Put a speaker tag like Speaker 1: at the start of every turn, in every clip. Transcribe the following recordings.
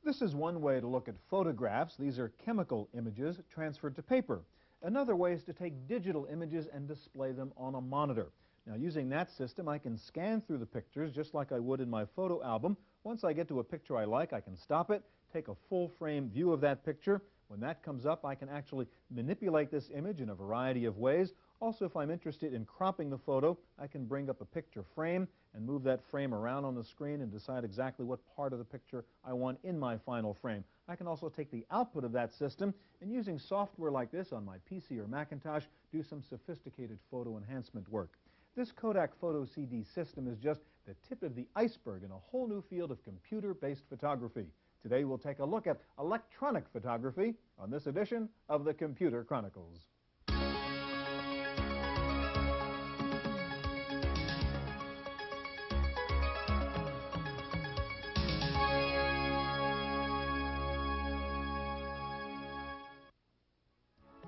Speaker 1: This is one way to look at photographs. These are chemical images transferred to paper. Another way is to take digital images and display them on a monitor. Now, using that system, I can scan through the pictures just like I would in my photo album. Once I get to a picture I like, I can stop it, take a full-frame view of that picture. When that comes up, I can actually manipulate this image in a variety of ways. Also, if I'm interested in cropping the photo, I can bring up a picture frame and move that frame around on the screen and decide exactly what part of the picture I want in my final frame. I can also take the output of that system and, using software like this on my PC or Macintosh, do some sophisticated photo enhancement work. This Kodak Photo CD system is just the tip of the iceberg in a whole new field of computer-based photography. Today we'll take a look at electronic photography on this edition of the Computer Chronicles.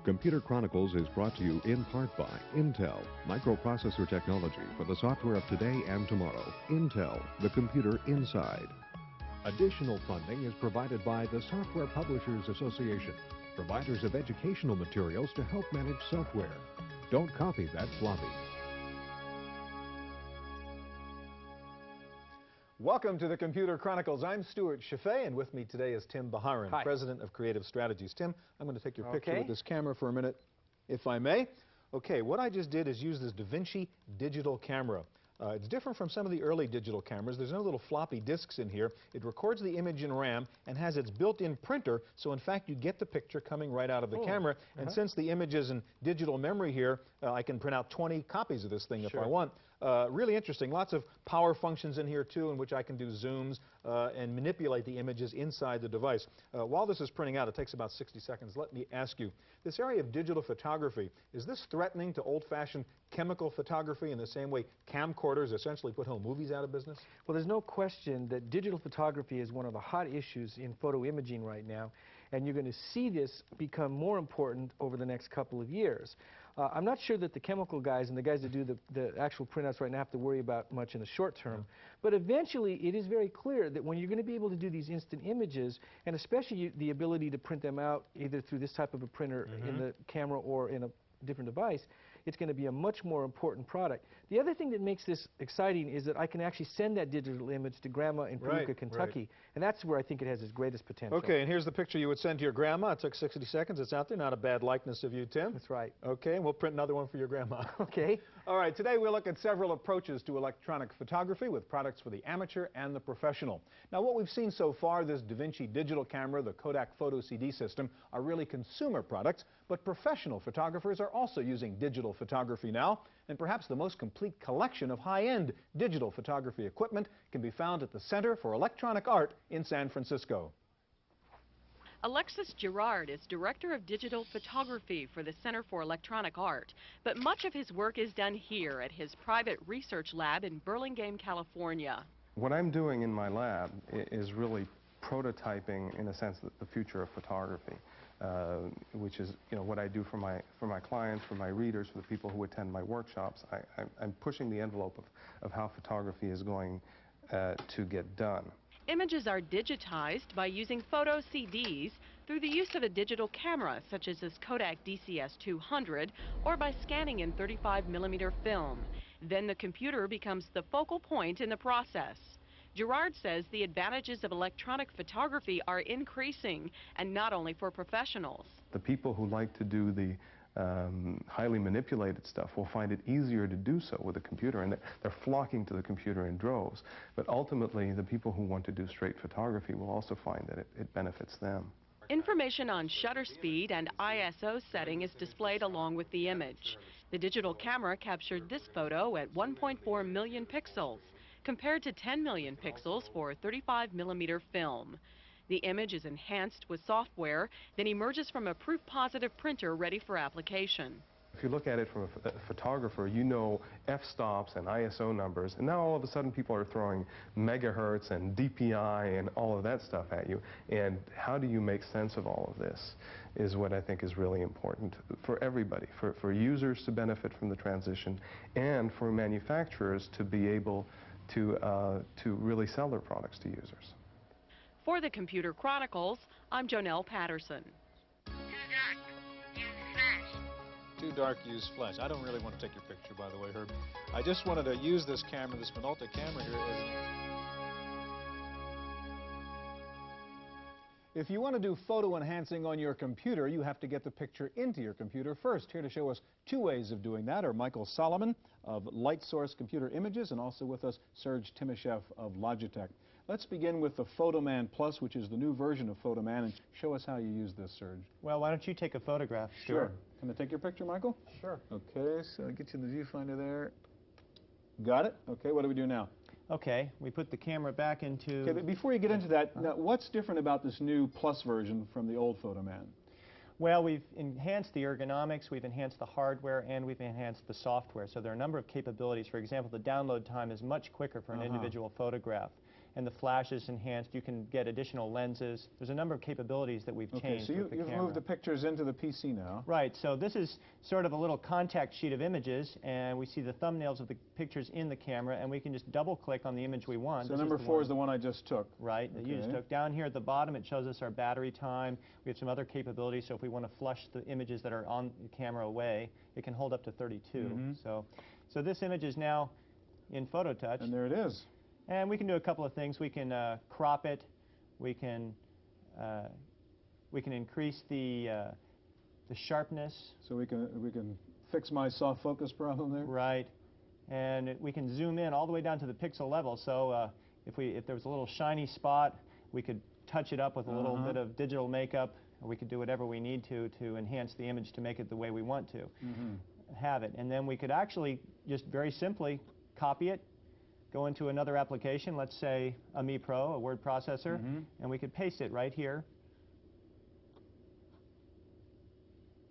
Speaker 2: Computer Chronicles is brought to you in part by Intel, microprocessor technology for the software of today and tomorrow. Intel, the computer inside. Additional funding is provided by the Software Publishers Association, providers of educational materials to help manage software. Don't copy that floppy.
Speaker 1: Welcome to the Computer Chronicles. I'm Stuart Chaffee, and with me today is Tim Baharin, President of Creative Strategies. Tim, I'm going to take your picture with this camera for a minute, if I may. Okay, what I just did is use this DaVinci digital camera. It's different from some of the early digital cameras. There's no little floppy disks in here. It records the image in RAM and has its built-in printer, so in fact you get the picture coming right out of the camera. And since the image is in digital memory here, I can print out 20 copies of this thing if I want. Really interesting. Lots of power functions in here too, in which I can do zooms and manipulate the images inside the device. While this is printing out, it takes about 60 seconds. Let me ask you, this area of digital photography, is this threatening to old-fashioned chemical photography in the same way camcorders essentially put home movies out of business?
Speaker 3: Well, there's no question that digital photography is one of the hot issues in photo imaging right now, and you're going to see this become more important over the next couple of years. I'm not sure that the chemical guys and the guys that do the actual printouts right now have to worry about much in the short term, but eventually it is very clear that when you're going to be able to do these instant images, and especially the ability to print them out either through this type of a printer in the camera or in a different device, it's going to be a much more important product. The other thing that makes this exciting is that I can actually send that digital image to Grandma in Paducah, Kentucky, and that's where I think it has its greatest potential.
Speaker 1: Okay, and here's the picture you would send to your grandma. It took 60 seconds. It's out there. Not a bad likeness of you, Tim.
Speaker 3: That's right.
Speaker 1: Okay, and we'll print another one for your grandma.
Speaker 3: Okay.
Speaker 1: All right, today we'll look at several approaches to electronic photography with products for the amateur and the professional. Now, what we've seen so far, this DaVinci digital camera, the Kodak Photo CD system, are really consumer products, but professional photographers are also using digital photography now, and perhaps the most complete collection of high-end digital photography equipment can be found at the Center for Electronic Art in San Francisco.
Speaker 4: Alexis Girard is Director of Digital Photography for the Center for Electronic Art, but much of his work is done here at his private research lab in Burlingame, California.
Speaker 5: What I'm doing in my lab is really prototyping, in a sense, the future of photography, which is, what I do for my clients, for my readers, for the people who attend my workshops. I'm pushing the envelope of how photography is going to get done.
Speaker 4: Images are digitized by using photo CDs through the use of a digital camera, such as this Kodak DCS-200, or by scanning in 35mm film. Then the computer becomes the focal point in the process. Girard says the advantages of electronic photography are increasing, and not only for professionals.
Speaker 5: The people who like to do the highly manipulated stuff will find it easier to do so with a computer, and they're flocking to the computer in droves. But ultimately, the people who want to do straight photography will also find that it benefits them.
Speaker 4: Information on shutter speed and ISO setting is displayed along with the image. The digital camera captured this photo at 1.4 million pixels, compared to 10 million pixels for 35mm film. The image is enhanced with software, then emerges from a proof-positive printer ready for application.
Speaker 5: If you look at it from a photographer, you know f-stops and ISO numbers, and now all of a sudden people are throwing megahertz and DPI and all of that stuff at you. And how do you make sense of all of this is what I think is really important for everybody, for users to benefit from the transition, and for manufacturers to be able to really sell their products to users.
Speaker 4: For the Computer Chronicles, I'm Jonelle Patterson.
Speaker 1: Too dark, use flash. I don't really want to take your picture, by the way, Herb. I just wanted to use this camera, this Minolta camera here, If you want to do photo enhancing on your computer, you have to get the picture into your computer first. Here to show us two ways of doing that are Michael Solomon of Light Source Computer Images and also with us Serge Timoshev of Logitech. Let's begin with the PhotoMan Plus, which is the new version of PhotoMan, and show us how you use this, Serge.
Speaker 6: Well, why don't you take a photograph?
Speaker 1: Sure. Can I take your picture, Michael?
Speaker 3: Sure.
Speaker 1: Okay, so I'll get you in the viewfinder there. Got it? Okay, what do we do now?
Speaker 6: Okay, we put the camera back into...
Speaker 1: Okay, but before you get into that, now, what's different about this new Plus version from the old PhotoMan?
Speaker 6: Well, we've enhanced the ergonomics, we've enhanced the hardware, and we've enhanced the software. So there are a number of capabilities. For example, the download time is much quicker for an individual photograph. And the flash is enhanced. You can get additional lenses. There's a number of capabilities that we've changed
Speaker 1: so
Speaker 6: with the
Speaker 1: you've
Speaker 6: camera.
Speaker 1: moved the pictures into the PC now.
Speaker 6: Right, so this is sort of a little contact sheet of images, and we see the thumbnails of the pictures in the camera, and we can just double-click on the image we want.
Speaker 1: So number 4 is the one I just took.
Speaker 6: Right, that you just took. Down here at the bottom, it shows us our battery time. We have some other capabilities, so if we want to flush the images that are on the camera away, it can hold up to 32. So this image is now in PhotoTouch.
Speaker 1: And there it is.
Speaker 6: And we can do a couple of things. We can crop it. We can increase the sharpness.
Speaker 1: So we can fix my soft focus problem there.
Speaker 6: Right, and we can zoom in all the way down to the pixel level. So if there was a little shiny spot, we could touch it up with a little bit of digital makeup, or we could do whatever we need to enhance the image to make it the way we want to have it. And then we could actually just very simply copy it, go into another application, let's say a Mi Pro, a word processor, and we could paste it right here.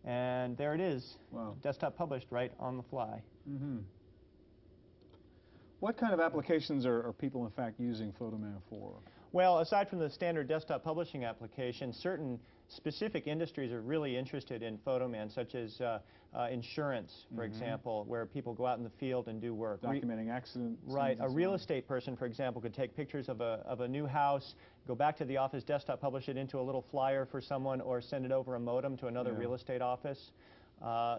Speaker 6: And there it is, desktop published right on the fly.
Speaker 1: What kind of applications are people, in fact, using PhotoMan for?
Speaker 6: Well, aside from the standard desktop publishing application, certain specific industries are really interested in PhotoMan, such as insurance, for example, where people go out in the field and do work.
Speaker 1: Documenting accidents.
Speaker 6: Right. A real estate person, for example, could take pictures of a new house, go back to the office, desktop publish it into a little flyer for someone, or send it over a modem to another real estate office.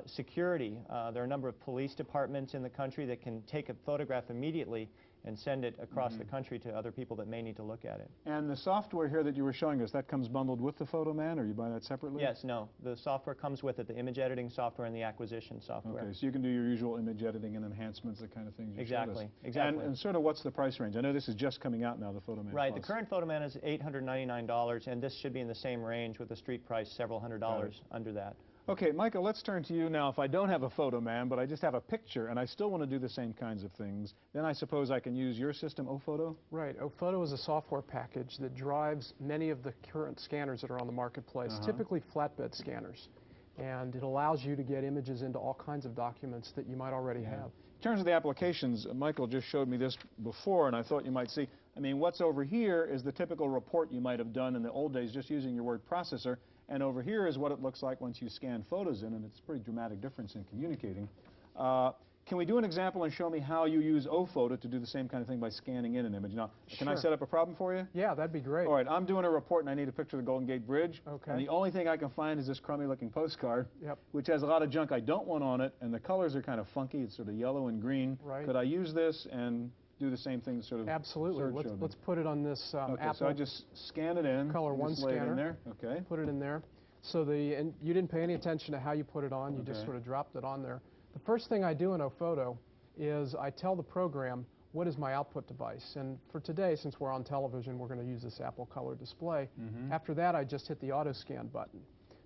Speaker 6: Security. There are a number of police departments in the country that can take a photograph immediately and send it across the country to other people that may need to look at it.
Speaker 1: And the software here that you were showing us, that comes bundled with the PhotoMan, or you buy that separately?
Speaker 6: Yes, no. The software comes with it, the image editing software and the acquisition software.
Speaker 1: Okay, so you can do your usual image editing and enhancements, the kind of things you showed us.
Speaker 6: Exactly.
Speaker 1: And sort of what's the price range? I know this is just coming out now, the PhotoMan
Speaker 6: Right,
Speaker 1: Plus.
Speaker 6: the current PhotoMan is $899, and this should be in the same range with the street price several $100s under that.
Speaker 1: Okay, Michael, let's turn to you now. If I don't have a PhotoMan, but I just have a picture, and I still want to do the same kinds of things, then I suppose I can use your system, Ophoto?
Speaker 7: Right. Ophoto is a software package that drives many of the current scanners that are on the marketplace, typically flatbed scanners. And it allows you to get images into all kinds of documents that you might already have.
Speaker 1: In terms of the applications, Michael just showed me this before, and I thought you might see, I mean, what's over here is the typical report you might have done in the old days just using your word processor. And over here is what it looks like once you scan photos in, and it's a pretty dramatic difference in communicating. Can we do an example and show me how you use Ophoto to do the same kind of thing by scanning in an image? Now, can I set up a problem for you?
Speaker 7: Yeah, that'd be great.
Speaker 1: All right, I'm doing a report and I need a picture of the Golden Gate Bridge.
Speaker 7: Okay.
Speaker 1: And the only thing I can find is this crummy-looking postcard, which has a lot of junk I don't want on it, and the colors are kind of funky. It's sort of yellow and green.
Speaker 7: Right.
Speaker 1: Could I use this and do the same thing sort of?
Speaker 7: Absolutely. Let's put it on this
Speaker 1: okay,
Speaker 7: Apple.
Speaker 1: So I just scan it in.
Speaker 7: Color 1
Speaker 1: just lay
Speaker 7: scanner.
Speaker 1: it in there. Okay.
Speaker 7: Put it in there. So and you didn't pay any attention to how you put it on. You just sort of dropped it on there. The first thing I do in Ophoto is I tell the program what is my output device. And for today, since we're on television, we're going to use this Apple Color display. After that, I just hit the auto scan button.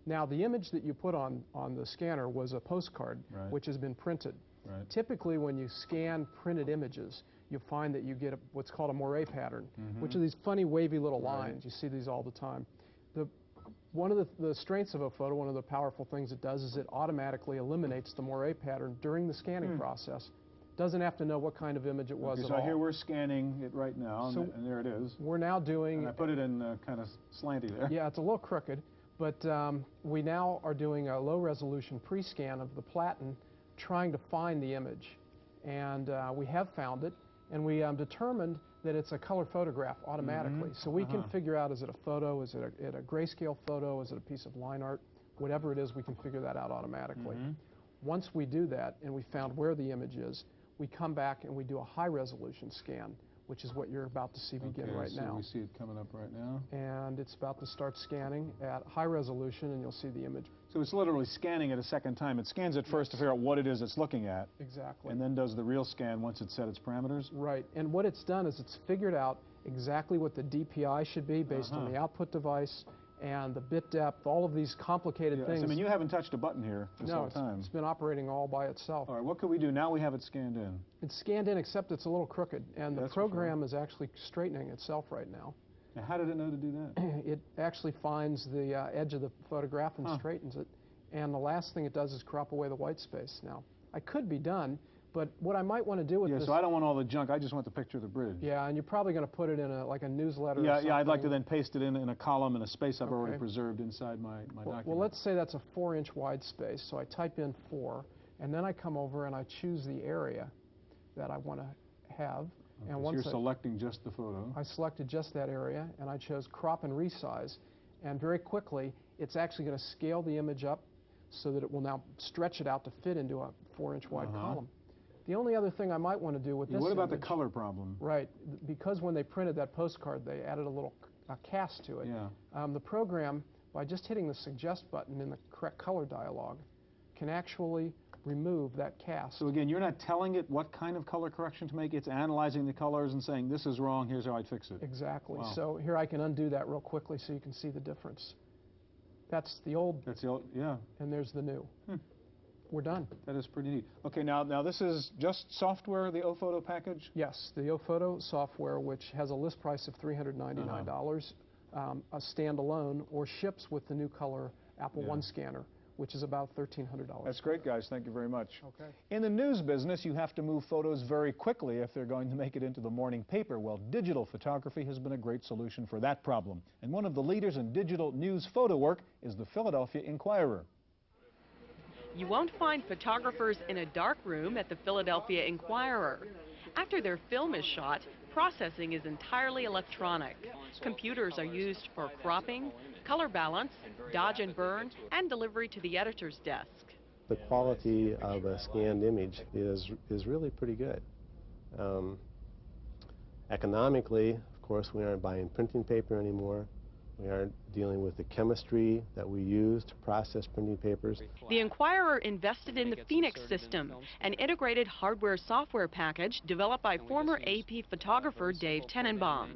Speaker 7: Now, the image that you put on the scanner was a postcard, which has been printed. Typically, when you scan printed images, you'll find that you get what's called a moire pattern, which are these funny wavy little lines. You see these all the time. One of the strengths of Ophoto, one of the powerful things it does is it automatically eliminates the moire pattern during the scanning process. Doesn't have to know what kind of image it was at all.
Speaker 1: So here we're scanning it right now,
Speaker 7: So
Speaker 1: and there it is.
Speaker 7: We're now doing...
Speaker 1: And I put it in kind of slanty there.
Speaker 7: Yeah, it's a little crooked, but we now are doing a low-resolution pre-scan of the platen, trying to find the image. And we have found it, and we determined that it's a color photograph automatically. So we can figure out, is it a photo, is it a grayscale photo, is it a piece of line art, whatever it is, we can figure that out automatically. Once we do that and we found where the image is, we come back and we do a high resolution scan, which is what you're about to see begin right now.
Speaker 1: We see it coming up right now.
Speaker 7: And it's about to start scanning at high resolution, and you'll see the image.
Speaker 1: So it's literally scanning it a second time. It scans it first to figure out what it is it's looking at.
Speaker 7: Exactly.
Speaker 1: And then does the real scan once it's set its parameters?
Speaker 7: Right. And what it's done is it's figured out exactly what the DPI should be based on the output device and the bit depth, all of these complicated things.
Speaker 1: I mean, you haven't touched a button here this whole time.
Speaker 7: It's been operating all by itself.
Speaker 1: All right, what can we do? Now we have it scanned in.
Speaker 7: It's scanned in, except it's a little crooked, and the program is actually straightening itself right now.
Speaker 1: Now, how did it know to do that?
Speaker 7: It actually finds the edge of the photograph and straightens it. And the last thing it does is crop away the white space. Now, I could be done, but what I might want to do with this...
Speaker 1: so I don't want all the junk. I just want the picture of the bridge.
Speaker 7: Yeah, and you're probably going to put it in like a newsletter or something.
Speaker 1: Yeah, I'd like to then paste it in a column in a space I've already preserved inside my document.
Speaker 7: Well, let's say that's a 4-inch wide space, so I type in 4, and then I come over and I choose the area that I want to have.
Speaker 1: And once you're selecting just the photo.
Speaker 7: I selected just that area, and I chose crop and resize, and very quickly it's actually going to scale the image up so that it will now stretch it out to fit into a 4-inch wide column. The only other thing I might want to do with this
Speaker 1: What about the color problem?
Speaker 7: Right, because when they printed that postcard, they added a little cast to it.
Speaker 1: Yeah.
Speaker 7: The program, by just hitting the suggest button in the correct color dialog, can actually remove that cast.
Speaker 1: So again, you're not telling it what kind of color correction to make. It's analyzing the colors and saying, this is wrong, here's how I'd fix it.
Speaker 7: Exactly. Wow. So here I can undo that real quickly so you can see the difference. That's the old.
Speaker 1: That's the old, yeah.
Speaker 7: And there's the new. We're done.
Speaker 1: That is pretty neat. Okay, now this is just software, the OPhoto package?
Speaker 7: Yes, the OPhoto software, which has a list price of $399, a standalone, or ships with the new color Apple One scanner, which is about $1,300.
Speaker 1: That's great, guys. Thank you very much.
Speaker 7: Okay.
Speaker 1: In the news business, you have to move photos very quickly if they're going to make it into the morning paper. Well, digital photography has been a great solution for that problem. And one of the leaders in digital news photo work is the Philadelphia Inquirer.
Speaker 4: You won't find photographers in a dark room at the Philadelphia Inquirer. After their film is shot, processing is entirely electronic. Computers are used for cropping, color balance, dodge and burn, and delivery to the editor's desk.
Speaker 8: The quality of a scanned image is really pretty good. Economically, of course, we aren't buying printing paper anymore. We aren't dealing with the chemistry that we use to process printing papers.
Speaker 4: The Inquirer invested in the Phoenix system, an integrated hardware-software package developed by former AP photographer Dave Tenenbaum.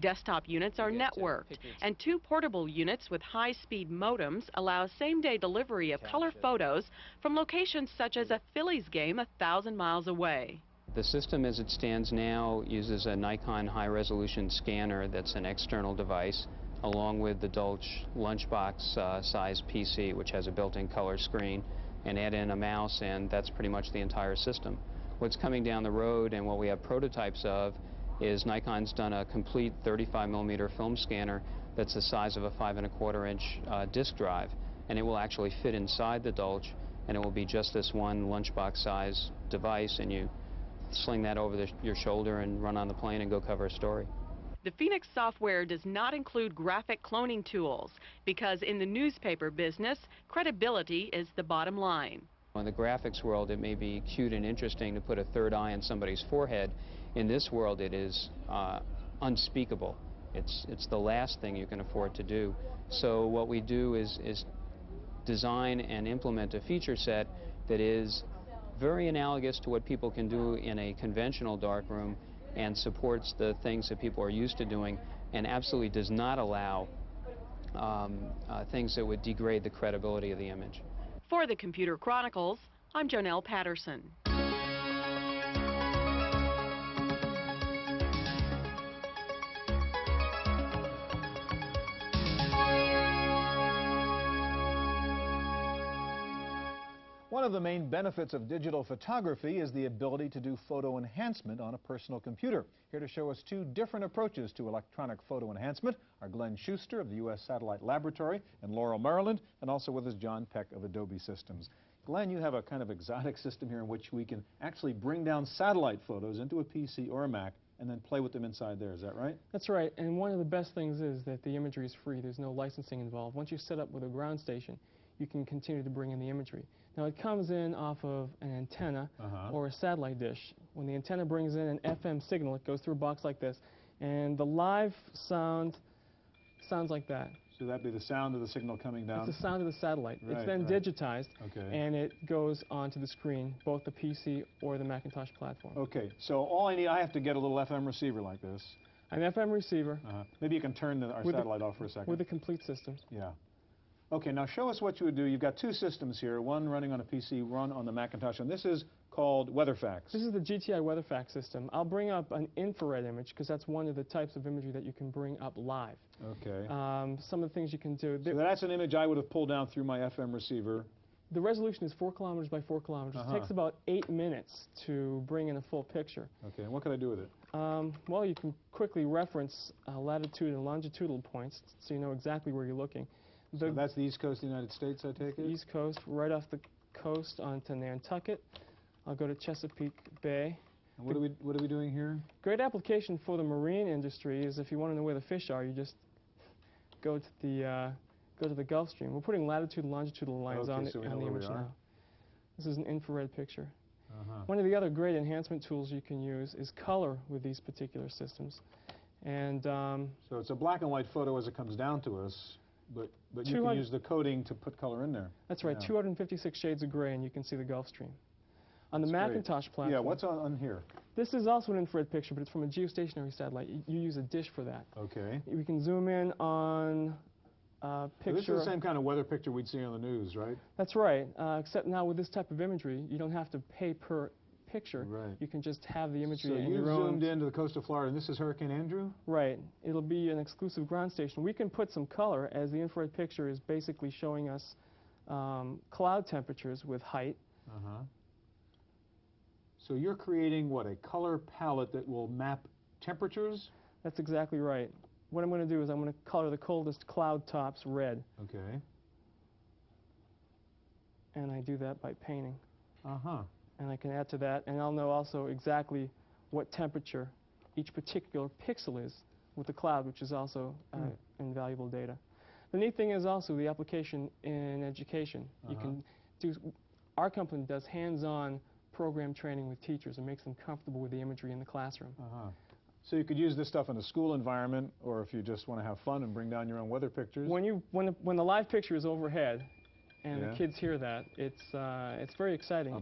Speaker 4: Desktop units are networked, and 2 portable units with high-speed modems allow same-day delivery of color photos from locations such as a Phillies game 1,000 miles away.
Speaker 9: The system as it stands now uses a Nikon high-resolution scanner that's an external device, along with the Dolch lunchbox size PC, which has a built-in color screen, and add in a mouse, and that's pretty much the entire system. What's coming down the road and what we have prototypes of is Nikon's done a complete 35mm film scanner that's the size of a 5¼ inch disk drive, and it will actually fit inside the Dolch, and it will be just this one lunchbox size device, and you sling that over your shoulder and run on the plane and go cover a story.
Speaker 4: The Phoenix software does not include graphic cloning tools because in the newspaper business, credibility is the bottom line.
Speaker 9: In the graphics world, it may be cute and interesting to put a third eye on somebody's forehead. In this world, it is unspeakable. It's the last thing you can afford to do. So what we do is design and implement a feature set that is very analogous to what people can do in a conventional darkroom and supports the things that people are used to doing, and absolutely does not allow things that would degrade the credibility of the image.
Speaker 4: For the Computer Chronicles, I'm Jonelle Patterson.
Speaker 1: One of the main benefits of digital photography is the ability to do photo enhancement on a personal computer. Here to show us 2 different approaches to electronic photo enhancement are Glenn Schuster of the U.S. Satellite Laboratory in Laurel, Maryland, and also with us John Peck of Adobe Systems. Glenn, you have a kind of exotic system here in which we can actually bring down satellite photos into a PC or a Mac and then play with them inside there. Is that right?
Speaker 10: That's right. And one of the best things is that the imagery is free. There's no licensing involved. Once you set up with a ground station, you can continue to bring in the imagery. Now, it comes in off of an antenna or a satellite dish. When the antenna brings in an FM signal, it goes through a box like this, and the live sound sounds like that.
Speaker 1: So that'd be the sound of the signal coming down?
Speaker 10: It's the sound of the satellite.
Speaker 1: Right,
Speaker 10: it's then
Speaker 1: right.
Speaker 10: digitized, and it goes onto the screen, both the PC or the Macintosh platform.
Speaker 1: Okay, so all I need, I have to get a little FM receiver like this.
Speaker 10: An FM receiver.
Speaker 1: Maybe you can turn our satellite off for a second.
Speaker 10: With a complete system.
Speaker 1: Yeah. Okay, now show us what you would do. You've got two systems here, one running on a PC, one on the Macintosh, and this is called WeatherFax.
Speaker 10: This is the GTI WeatherFax system. I'll bring up an infrared image because that's one of the types of imagery that you can bring up live.
Speaker 1: Okay.
Speaker 10: Some of the things you can do.
Speaker 1: So that's an image I would have pulled down through my FM receiver.
Speaker 10: The resolution is 4 kilometers by 4 kilometers. It takes about 8 minutes to bring in a full picture.
Speaker 1: Okay, and what can I do with it?
Speaker 10: Well, you can quickly reference latitude and longitudinal points so you know exactly where you're looking.
Speaker 1: So that's the East Coast of the United States, I take it?
Speaker 10: East Coast, right off the coast onto Nantucket. I'll go to Chesapeake Bay.
Speaker 1: And what are we doing here?
Speaker 10: Great application for the marine industry is if you want to know where the fish are, you just go to the Gulf Stream. We're putting latitude and longitudinal lines on the image now. This is an infrared picture. One of the other great enhancement tools you can use is color with these particular systems. And
Speaker 1: so it's a black and white photo as it comes down to us, but you can use the coding to put color in there.
Speaker 10: That's right, 256 shades of gray, and you can see the Gulf Stream. On the Macintosh platform.
Speaker 1: Yeah, what's on here?
Speaker 10: This is also an infrared picture, but it's from a geostationary satellite. You use a dish for that.
Speaker 1: Okay.
Speaker 10: We can zoom in on a picture.
Speaker 1: So this is the same kind of weather picture we'd see on the news, right?
Speaker 10: That's right, except now with this type of imagery, you don't have to pay per picture.
Speaker 1: Right.
Speaker 10: You can just have the imagery
Speaker 1: so
Speaker 10: in
Speaker 1: you
Speaker 10: your own.
Speaker 1: zoomed into the coast of Florida, and this is Hurricane Andrew?
Speaker 10: Right. It'll be an exclusive ground station. We can put some color, as the infrared picture is basically showing us cloud temperatures with height.
Speaker 1: So you're creating, what, a color palette that will map temperatures?
Speaker 10: That's exactly right. What I'm going to do is I'm going to color the coldest cloud tops red.
Speaker 1: Okay.
Speaker 10: And I do that by painting.
Speaker 1: And
Speaker 10: I can add to that, and I'll know also exactly what temperature each particular pixel is with the cloud, which is also invaluable data. The neat thing is also the application in education. You can do, our company does hands-on program training with teachers and makes them comfortable with the imagery in the classroom.
Speaker 1: So you could use this stuff in a school environment, or if you just want to have fun and bring down your own weather pictures.
Speaker 10: When the live picture is overhead, and the kids hear that, it's very exciting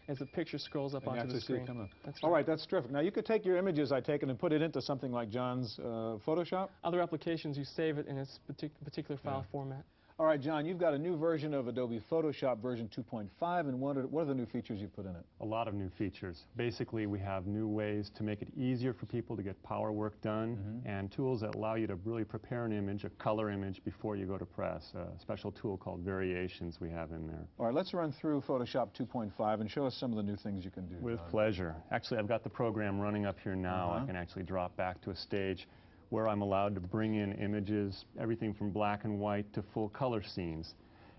Speaker 10: as the picture scrolls up onto the screen.
Speaker 1: That's right. All right, that's terrific. Now you could take your images, I take it, and put it into something like John's Photoshop?
Speaker 10: Other applications, you save it in its particular file format.
Speaker 1: All right, John, you've got a new version of Adobe Photoshop version 2.5, and what are the new features you put in it?
Speaker 11: A lot of new features. Basically, we have new ways to make it easier for people to get power work done, and tools that allow you to really prepare an image, a color image, before you go to press. A special tool called Variations we have in there.
Speaker 1: All right, let's run through Photoshop 2.5 and show us some of the new things you can do.
Speaker 11: With pleasure. Actually, I've got the program running up here now. I can actually drop back to a stage where I'm allowed to bring in images, everything from black and white to full color scenes.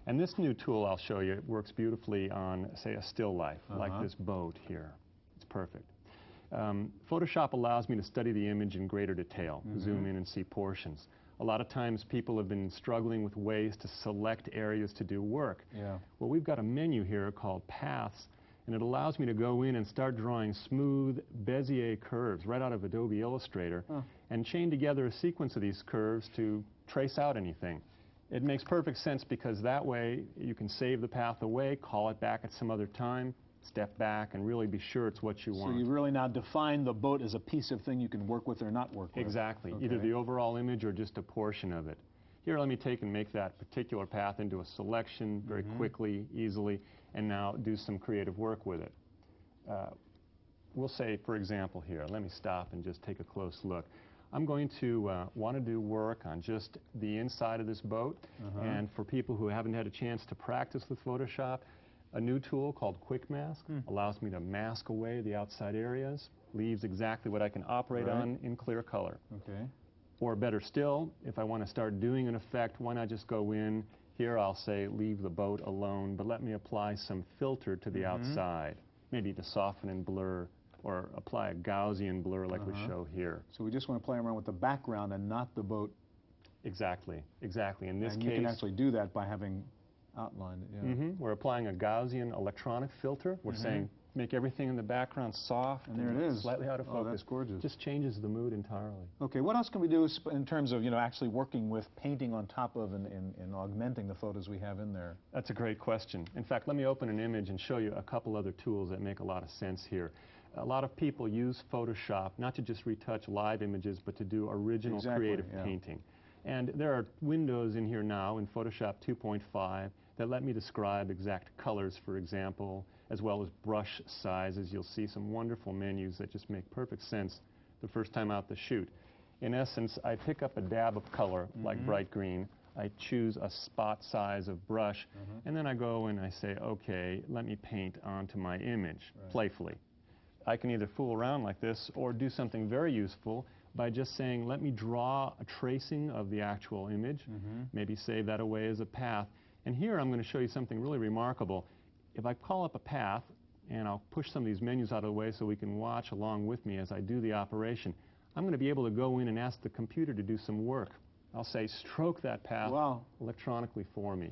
Speaker 11: And this new tool I'll show you works beautifully on, say, a still life, like this boat here. It's perfect. Photoshop allows me to study the image in greater detail, zoom in and see portions. A lot of times people have been struggling with ways to select areas to do work. Well, we've got a menu here called Paths, and it allows me to go in and start drawing smooth Bezier curves right out of Adobe Illustrator and chain together a sequence of these curves to trace out anything. It makes perfect sense because that way you can save the path away, call it back at some other time, step back, and really be sure it's what you want.
Speaker 1: So you really now define the boat as a piece of thing you can work with or not work with.
Speaker 11: Exactly. Either the overall image or just a portion of it. Here, let me take and make that particular path into a selection very quickly, easily, and now do some creative work with it. We'll say, for example, here, let me stop and just take a close look. I'm going to want to do work on just the inside of this boat, and for people who haven't had a chance to practice with Photoshop, a new tool called Quick Mask allows me to mask away the outside areas, leaves exactly what I can operate on in clear color. Or better still, if I want to start doing an effect, why not just go in Here I'll say leave the boat alone, but let me apply some filter to the outside, maybe to soften and blur, or apply a Gaussian blur like we show here.
Speaker 1: So we just want to play around with the background and not the boat.
Speaker 11: Exactly, exactly. In this case,
Speaker 1: you can actually do that by having outlined it. Yeah.
Speaker 11: We're applying a Gaussian electronic filter. We're saying make everything in the background soft
Speaker 1: and there it is,
Speaker 11: slightly out of focus.
Speaker 1: Oh, that's gorgeous.
Speaker 11: Just changes the mood entirely.
Speaker 1: Okay, what else can we do in terms of actually working with painting on top of and augmenting the photos we have in there?
Speaker 11: That's a great question. In fact, let me open an image and show you a couple other tools that make a lot of sense here. A lot of people use Photoshop not to just retouch live images, but to do original creative painting. And there are windows in here now in Photoshop 2.5 that let me describe exact colors, for example, as well as brush sizes. You'll see some wonderful menus that just make perfect sense the first time out the chute. In essence, I pick up a dab of color, like bright green. I choose a spot size of brush, and then I go and I say, okay, let me paint onto my image playfully. I can either fool around like this or do something very useful by just saying, let me draw a tracing of the actual image, maybe save that away as a path. And here I'm going to show you something really remarkable. If I call up a path, and I'll push some of these menus out of the way so we can watch along with me as I do the operation, I'm going to be able to go in and ask the computer to do some work. I'll say, stroke that path electronically for me.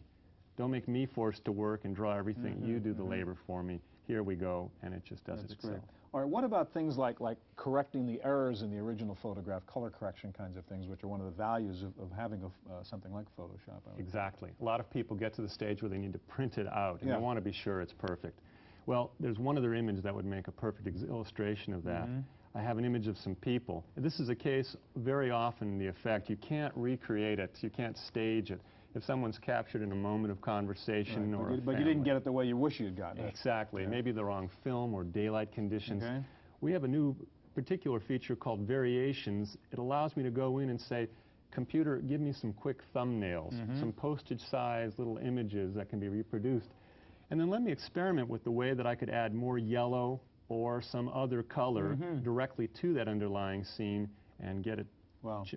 Speaker 11: Don't make me forced to work and draw everything. You do the labor for me. Here we go, and it just does it itself.
Speaker 1: Great. All right, what about things like correcting the errors in the original photograph, color correction kinds of things, which are one of the values of having something like Photoshop?
Speaker 11: Exactly. A lot of people get to the stage where they need to print it out, and they want to be sure it's perfect. Well, there's one other image that would make a perfect illustration of that. I have an image of some people. This is a case very often the effect, you can't recreate it, you can't stage it. If someone's captured in a moment of conversation or
Speaker 1: but you didn't get it the way you wish you'd gotten it.
Speaker 11: Exactly. Maybe the wrong film or daylight conditions. We have a new particular feature called variations. It allows me to go in and say, computer, give me some quick thumbnails, some postage-sized little images that can be reproduced. And then let me experiment with the way that I could add more yellow or some other color directly to that underlying scene and get it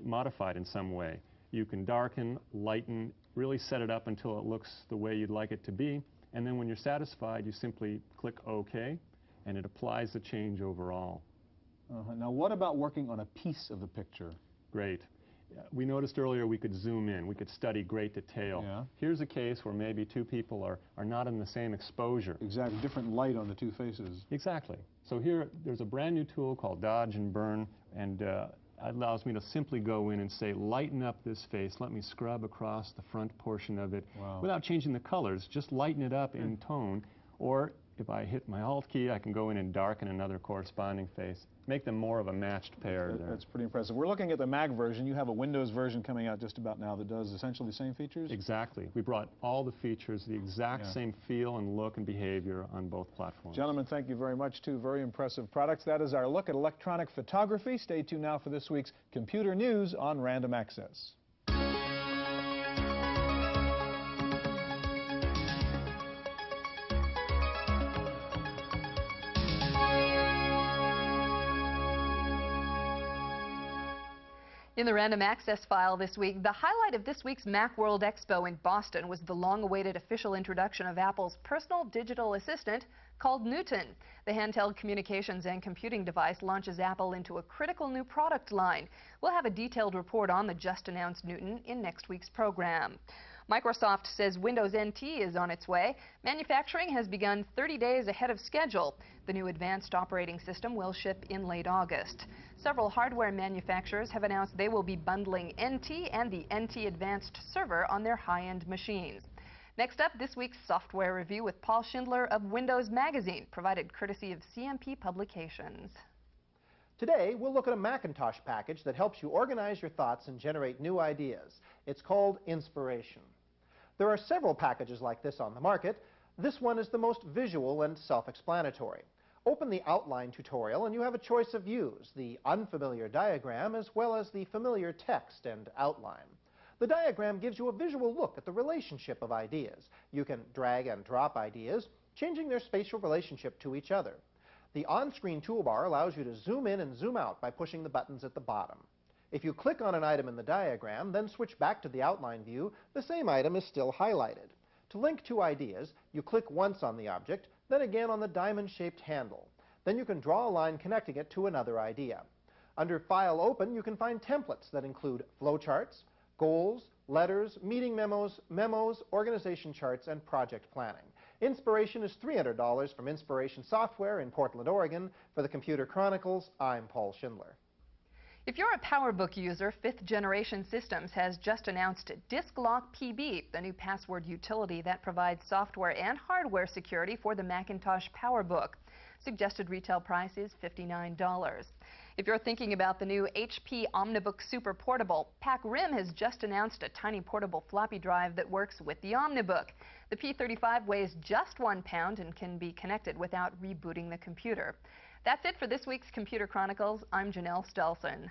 Speaker 11: modified in some way. You can darken, lighten, really set it up until it looks the way you'd like it to be, and then when you're satisfied, you simply click OK, and it applies the change overall.
Speaker 1: Now, what about working on a piece of the picture?
Speaker 11: Great. We noticed earlier we could zoom in, we could study great detail. Here's a case where maybe two people are not in the same exposure.
Speaker 1: Exactly, different light on the two faces.
Speaker 11: Exactly. So here, there's a brand new tool called Dodge and Burn, and allows me to simply go in and say, lighten up this face, let me scrub across the front portion of it without changing the colors, just lighten it up in tone. Or if I hit my Alt key, I can go in and darken another corresponding face, make them more of a matched pair.
Speaker 1: That's pretty impressive. We're looking at the Mac version. You have a Windows version coming out just about now that does essentially the same features?
Speaker 11: Exactly. We brought all the features, the exact same feel and look and behavior on both platforms.
Speaker 1: Gentlemen, thank you very much. Two very impressive products. That is our look at electronic photography. Stay tuned now for this week's Computer News on Random Access.
Speaker 12: In the Random Access file this week, the highlight of this week's Macworld Expo in Boston was the long-awaited official introduction of Apple's personal digital assistant called Newton. The handheld communications and computing device launches Apple into a critical new product line. We'll have a detailed report on the just-announced Newton in next week's program. Microsoft says Windows NT is on its way. Manufacturing has begun 30 days ahead of schedule. The new advanced operating system will ship in late August. Several hardware manufacturers have announced they will be bundling NT and the NT Advanced Server on their high-end machines. Next up, this week's software review with Paul Schindler of Windows Magazine, provided courtesy of CMP Publications.
Speaker 13: Today, we'll look at a Macintosh package that helps you organize your thoughts and generate new ideas. It's called Inspiration. There are several packages like this on the market. This one is the most visual and self-explanatory. Open the outline tutorial and you have a choice of views, the unfamiliar diagram as well as the familiar text and outline. The diagram gives you a visual look at the relationship of ideas. You can drag and drop ideas, changing their spatial relationship to each other. The on-screen toolbar allows you to zoom in and zoom out by pushing the buttons at the bottom. If you click on an item in the diagram, then switch back to the outline view, the same item is still highlighted. To link two ideas, you click once on the object, then again on the diamond-shaped handle. Then you can draw a line connecting it to another idea. Under File Open, you can find templates that include flowcharts, goals, letters, meeting memos, organization charts, and project planning. Inspiration is $300 from Inspiration Software in Portland, Oregon. For the Computer Chronicles, I'm Paul Schindler.
Speaker 12: If you're a PowerBook user, 5th Generation Systems has just announced DiskLock PB, the new password utility that provides software and hardware security for the Macintosh PowerBook. Suggested retail price is $59. If you're thinking about the new HP OmniBook Super Portable, Pac-Rim has just announced a tiny portable floppy drive that works with the OmniBook. The P35 weighs just 1 pound and can be connected without rebooting the computer. That's it for this week's Computer Chronicles. I'm Janelle Stelson.